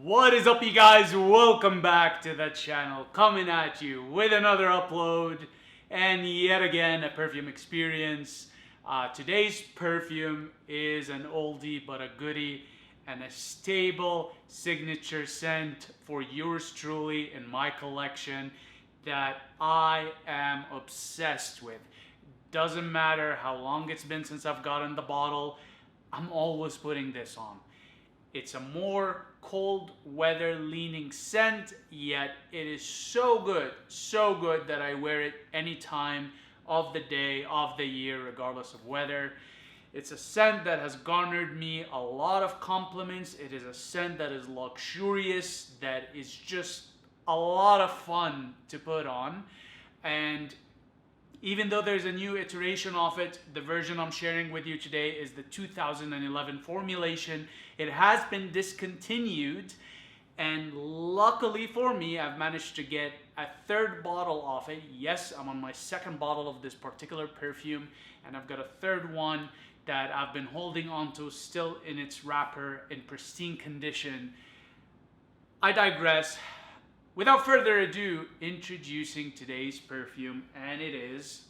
What is up, you guys? Welcome back to the channel, coming at you with another upload and yet again a perfume experience. Today's perfume is an oldie but a goodie and a stable signature scent for yours truly in my collection that I am obsessed with. Doesn't matter how long it's been since I've gotten the bottle, I'm always putting this on. It's a more cold weather leaning scent, yet it is so good that I wear it any time of the day, of the year, regardless of weather. It's a scent that has garnered me a lot of compliments. It is a scent that is luxurious, that is just a lot of fun to put on. And even though there's a new iteration of it, the version I'm sharing with you today is the 2011 formulation. It has been discontinued, and luckily for me, I've managed to get a third bottle of it. Yes, I'm on my second bottle of this particular perfume, and I've got a third one that I've been holding on to still in its wrapper in pristine condition. I digress. Without further ado, introducing today's perfume, and it is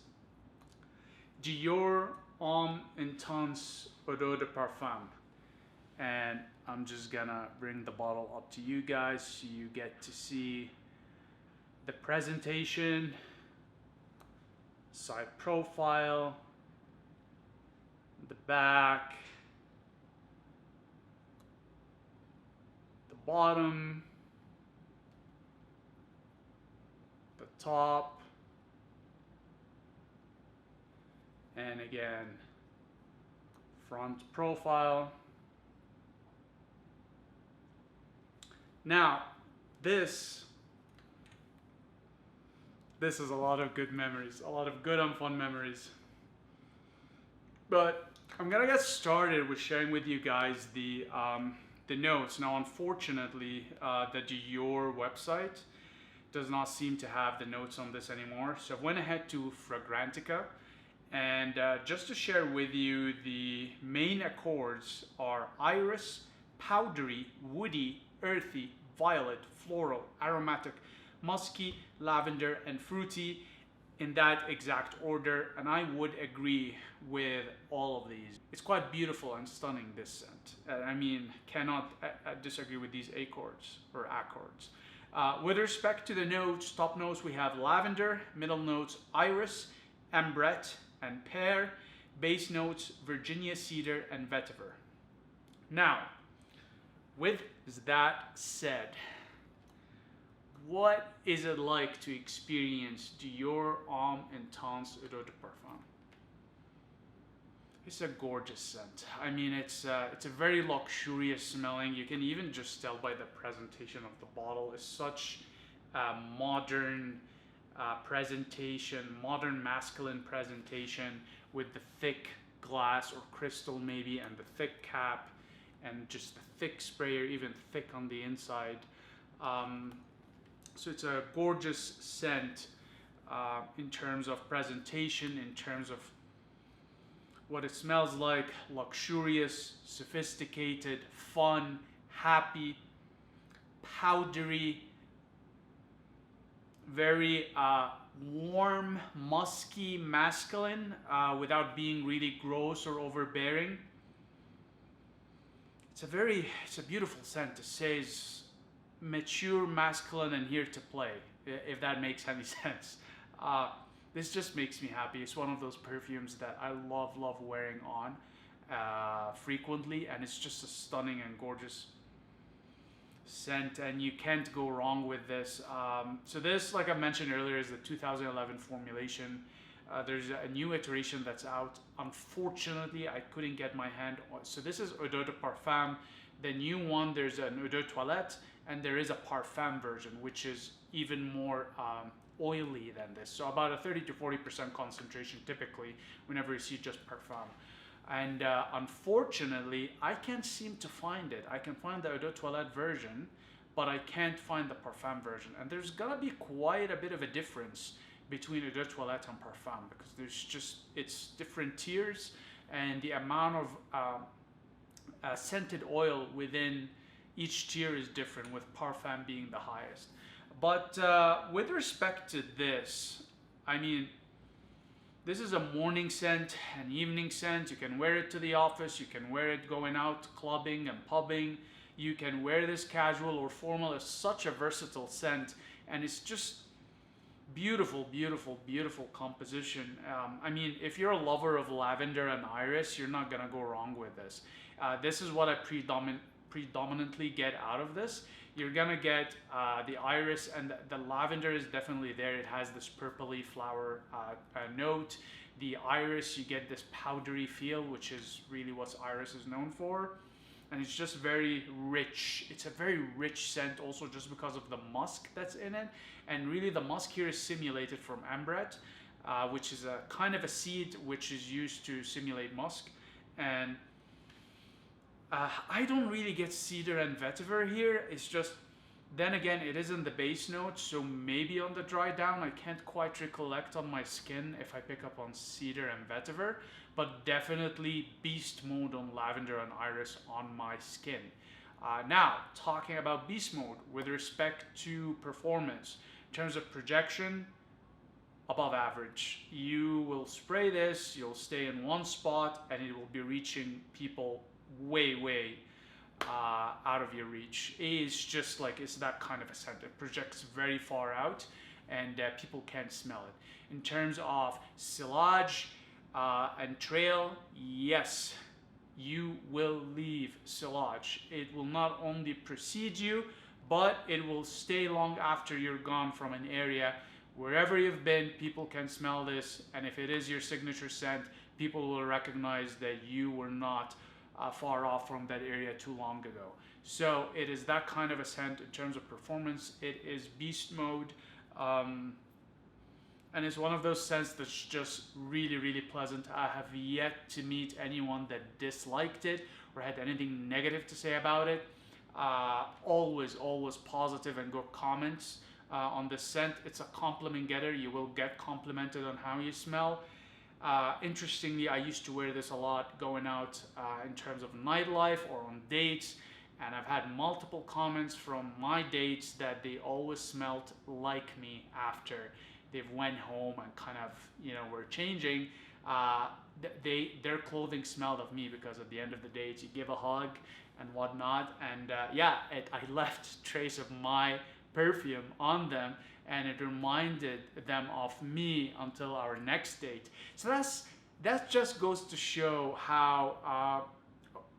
Dior Homme Intense Eau de Parfum. And I'm just gonna bring the bottle up to you guys so you get to see the presentation, side profile, the back, the bottom, the top, and again, front profile. Now, this is a lot of good memories, a lot of good and fun memories. But I'm gonna get started with sharing with you guys the notes. Now, unfortunately, the Dior website does not seem to have the notes on this anymore. So I went ahead to Fragrantica, and just to share with you, the main accords are iris, powdery, woody, earthy, violet, floral, aromatic, musky, lavender, and fruity, in that exact order, and I would agree with all of these. It's quite beautiful and stunning, this scent. I mean, cannot disagree with these accords. With respect to the notes, top notes, we have lavender, middle notes, iris, ambrette, and pear, base notes, Virginia cedar, and vetiver. Now, with that said, what is it like to experience Dior Homme Intense Eau de Parfum? It's a gorgeous scent. I mean, it's a very luxurious smelling. You can even just tell by the presentation of the bottle. It's such a modern presentation, modern masculine presentation, with the thick glass or crystal maybe, and the thick cap, and just the thick sprayer, even thick on the inside. So it's a gorgeous scent in terms of presentation, in terms of what it smells like: luxurious, sophisticated, fun, happy, powdery, very warm, musky, masculine, without being really gross or overbearing. It's a beautiful scent. It says mature, masculine, and here to play, if that makes any sense. This just makes me happy. It's one of those perfumes that I love wearing on frequently, and it's just a stunning and gorgeous scent, and you can't go wrong with this. So this, like I mentioned earlier, is the 2011 formulation. There's a new iteration that's out. Unfortunately, I couldn't get my hand on. So this is Eau de Parfum. The new one, there's an Eau de Toilette, and there is a Parfum version, which is even more oily than this. So about a 30 to 40% concentration typically whenever you see just Parfum. And unfortunately, I can't seem to find it. I can find the Eau de Toilette version, but I can't find the Parfum version. And there's gonna be quite a bit of a difference between Eau de Toilette and Parfum, because it's different tiers, and the amount of scented oil within Each tier is different, with Parfum being the highest. But with respect to this, I mean, this is a morning scent, an evening scent. You can wear it to the office, you can wear it going out clubbing and pubbing. You can wear this casual or formal. It's such a versatile scent, and it's just beautiful, beautiful, beautiful composition. I mean, if you're a lover of lavender and iris, you're not gonna go wrong with this. This is what I predominantly get out of this. You're gonna get the iris, and the lavender is definitely there. It has this purpley flower note. The iris, you get this powdery feel, which is really what iris is known for. And it's just very rich. It's a very rich scent also, just because of the musk that's in it. And really the musk here is simulated from ambret, which is a kind of a seed which is used to simulate musk. And I don't really get cedar and vetiver here. It's just, then again, it is in the base note, so maybe on the dry down I can't quite recollect on my skin if I pick up on cedar and vetiver, but definitely beast mode on lavender and iris on my skin. Now, talking about beast mode with respect to performance, in terms of projection, above average. You will spray this, you'll stay in one spot, and it will be reaching people way out of your reach. It's just like, it's that kind of a scent. It projects very far out, and people can't smell it. In terms of sillage and trail, yes, you will leave sillage. It will not only precede you, but it will stay long after you're gone from an area. Wherever you've been, people can smell this, and if it is your signature scent, people will recognize that you were not far off from that area too long ago. So it is that kind of a scent. In terms of performance, it is beast mode, and it's one of those scents that's just really pleasant. I have yet to meet anyone that disliked it or had anything negative to say about it. Always positive and good comments on this scent. It's a compliment getter. You will get complimented on how you smell. Interestingly, I used to wear this a lot going out in terms of nightlife or on dates, and I've had multiple comments from my dates that they always smelled like me after they've went home and kind of, you know, were changing. Their clothing smelled of me, because at the end of the date you give a hug and whatnot, and I left trace of my perfume on them, and it reminded them of me until our next date. So that just goes to show how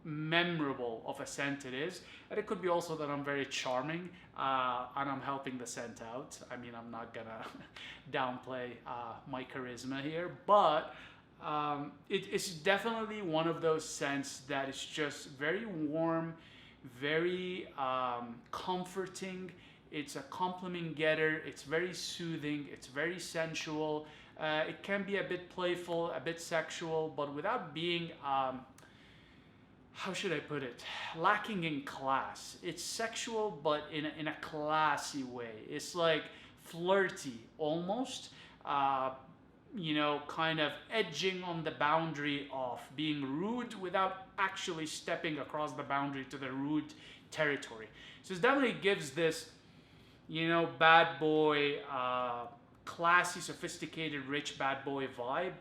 memorable of a scent it is. And it could be also that I'm very charming and I'm helping the scent out. I mean, I'm not gonna downplay my charisma here, but it's definitely one of those scents that is just very warm, very comforting. It's a compliment getter. It's very soothing. It's very sensual. It can be a bit playful, a bit sexual, but without being, how should I put it, lacking in class. It's sexual, but in a classy way. It's like flirty almost, you know, kind of edging on the boundary of being rude without actually stepping across the boundary to the rude territory. So it definitely gives this, you know, bad boy, classy, sophisticated, rich bad boy vibe.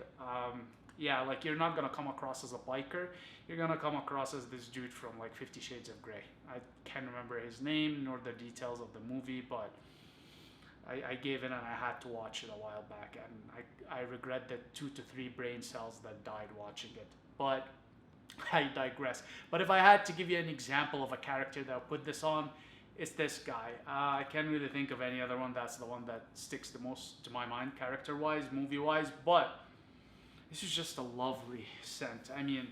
Yeah, like you're not gonna come across as a biker. You're gonna come across as this dude from like 50 Shades of Grey. I can't remember his name nor the details of the movie, but I gave in and I had to watch it a while back, and I regret the 2 to 3 brain cells that died watching it. But I digress. But if I had to give you an example of a character that would put this on, it's this guy. I can't really think of any other one. That's the one that sticks the most to my mind, character-wise, movie-wise. But this is just a lovely scent. I mean,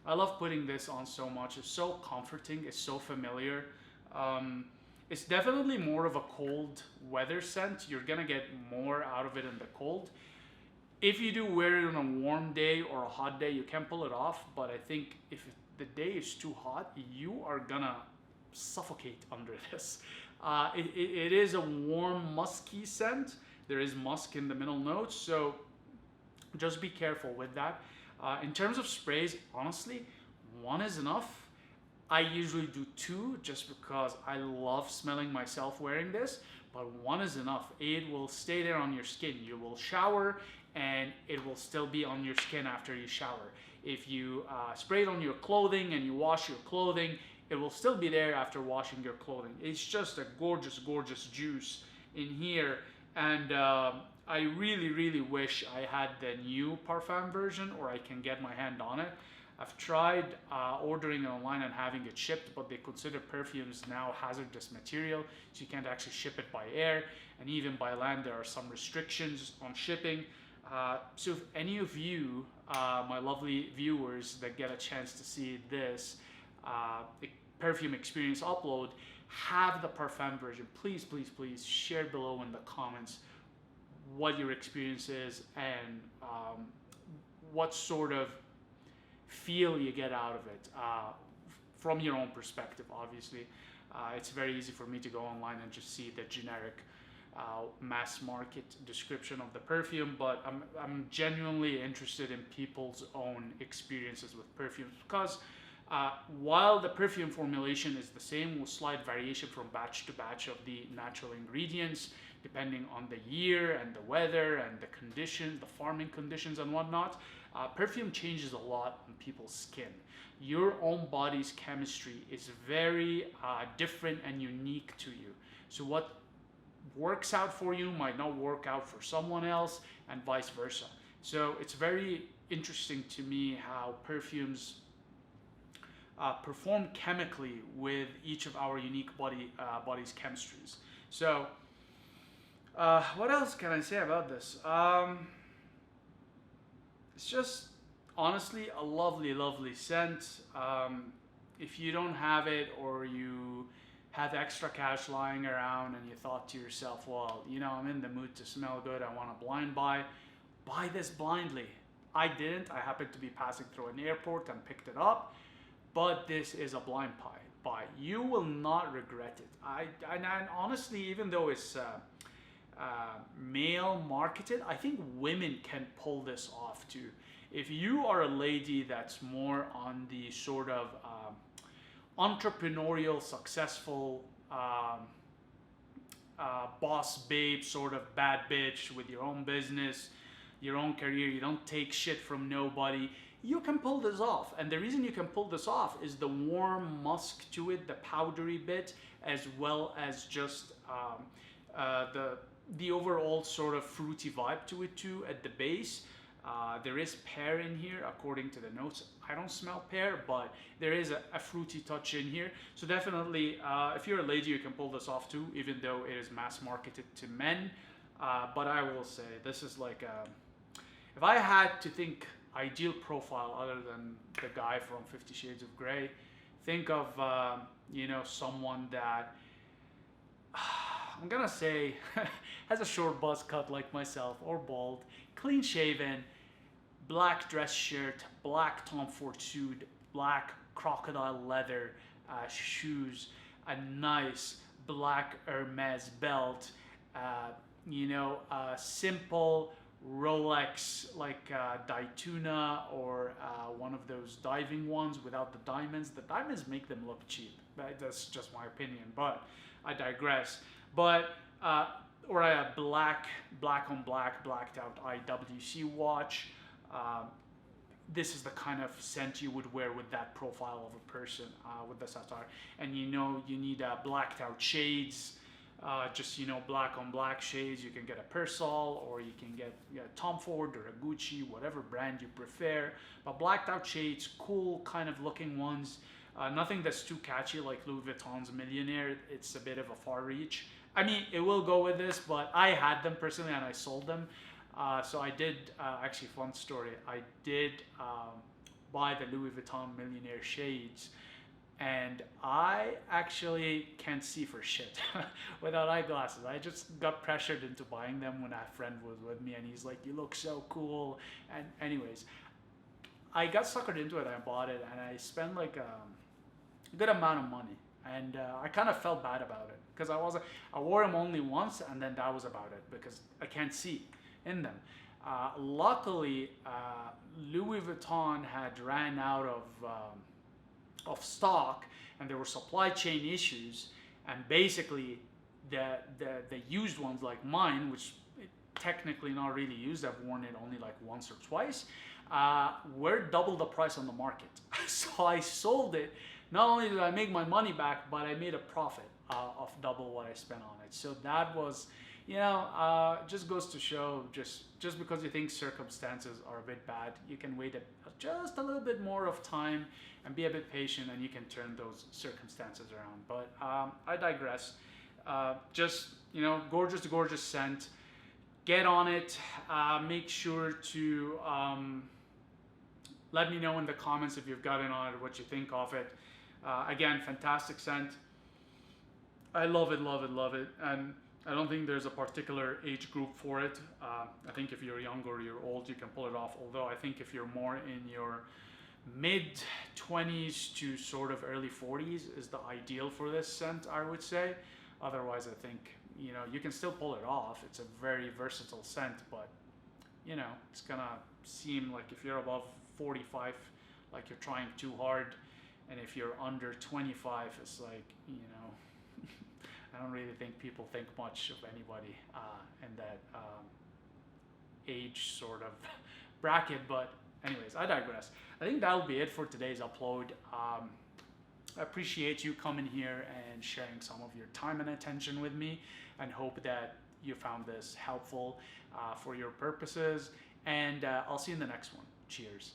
I love putting this on so much. It's so comforting. It's so familiar. It's definitely more of a cold weather scent. You're gonna get more out of it in the cold. If you do wear it on a warm day or a hot day, you can pull it off. But I think if the day is too hot, you are gonna suffocate under this. It is a warm, musky scent. There is musk in the middle notes, so just be careful with that. In terms of sprays, honestly, one is enough. I usually do two just because I love smelling myself wearing this, but one is enough. It will stay there on your skin. You will shower and it will still be on your skin after you shower. If you spray it on your clothing and you wash your clothing, it will still be there after washing your clothing. It's just a gorgeous, gorgeous juice in here. And I really, really wish I had the new Parfum version, or I can get my hand on it. I've tried ordering it online and having it shipped, but they consider perfumes now hazardous material, so you can't actually ship it by air, and even by land there are some restrictions on shipping. So if any of you, my lovely viewers that get a chance to see this perfume experience upload, have the Parfum version, please, please, please share below in the comments what your experience is and what sort of feel you get out of it from your own perspective. Obviously, it's very easy for me to go online and just see the generic mass market description of the perfume, but I'm genuinely interested in people's own experiences with perfumes, because while the perfume formulation is the same with slight variation from batch to batch of the natural ingredients depending on the year and the weather and the conditions, the farming conditions and whatnot, perfume changes a lot on people's skin. Your own body's chemistry is very different and unique to you. So what works out for you might not work out for someone else, and vice versa. So it's very interesting to me how perfumes perform chemically with each of our unique body's chemistries. So what else can I say about this? It's just honestly a lovely, lovely scent. If you don't have it, or you have extra cash lying around and you thought to yourself, well, you know, I'm in the mood to smell good, I want to blind buy this blindly. I didn't. I happened to be passing through an airport and picked it up, but this is a blind buy. You will not regret it. And honestly, even though it's male marketed, I think women can pull this off too. If you are a lady that's more on the sort of entrepreneurial, successful, boss babe, sort of bad bitch with your own business, your own career, you don't take shit from nobody, you can pull this off. And the reason you can pull this off is the warm musk to it, the powdery bit, as well as just the overall sort of fruity vibe to it too at the base. There is pear in here according to the notes. I don't smell pear, but there is a fruity touch in here. So definitely, if you're a lady, you can pull this off too, even though it is mass marketed to men. But I will say, this is like if I had to think ideal profile other than the guy from 50 Shades of Grey, think of you know, someone that I'm gonna say has a short buzz cut like myself, or bald, clean shaven, black dress shirt, black Tom Ford suit, black crocodile leather shoes, a nice black Hermes belt, you know, a simple Rolex like Daytona, or one of those diving ones without the diamonds. The diamonds make them look cheap. That's just my opinion, but I digress. But or a black on black blacked out IWC watch. This is the kind of scent you would wear with that profile of a person, with this attire. And you know, you need blacked out shades, just, you know, black on black shades. You can get a Persol, or you can get Tom Ford or a Gucci, whatever brand you prefer. But blacked out shades, cool kind of looking ones. Nothing that's too catchy like Louis Vuitton's Millionaire. It's a bit of a far reach. I mean, it will go with this, but I had them personally and I sold them. So I did, actually, fun story, I did buy the Louis Vuitton Millionaire shades, and I actually can't see for shit without eyeglasses. I just got pressured into buying them when a friend was with me, and he's like, you look so cool. And anyways, I got suckered into it, I bought it, and I spent like a good amount of money. And I kind of felt bad about it, because I wore them only once, and then that was about it, because I can't see in them. Luckily, Louis Vuitton had ran out of of stock, and there were supply chain issues, and basically the used ones like mine, which technically not really used, I've worn it only like once or twice, were double the price on the market. So I sold it. Not only did I make my money back, but I made a profit of double what I spent on it. So that was, just goes to show, just because you think circumstances are a bit bad, you can wait just a little bit more of time and be a bit patient, and you can turn those circumstances around. But I digress. Gorgeous, gorgeous scent. Get on it. Make sure to let me know in the comments if you've gotten on it, what you think of it. Again, fantastic scent. I love it, love it, love it. And I don't think there's a particular age group for it. I think if you're young or you're old, you can pull it off. Although I think if you're more in your mid 20s to sort of early 40s is the ideal for this scent, I would say. Otherwise, I think, you can still pull it off. It's a very versatile scent, but, it's gonna seem like if you're above 45, like you're trying too hard. And if you're under 25, it's like, I don't really think people think much of anybody in that age sort of bracket. But anyways, I digress. I think that'll be it for today's upload. I appreciate you coming here and sharing some of your time and attention with me, and hope that you found this helpful for your purposes. And I'll see you in the next one. Cheers.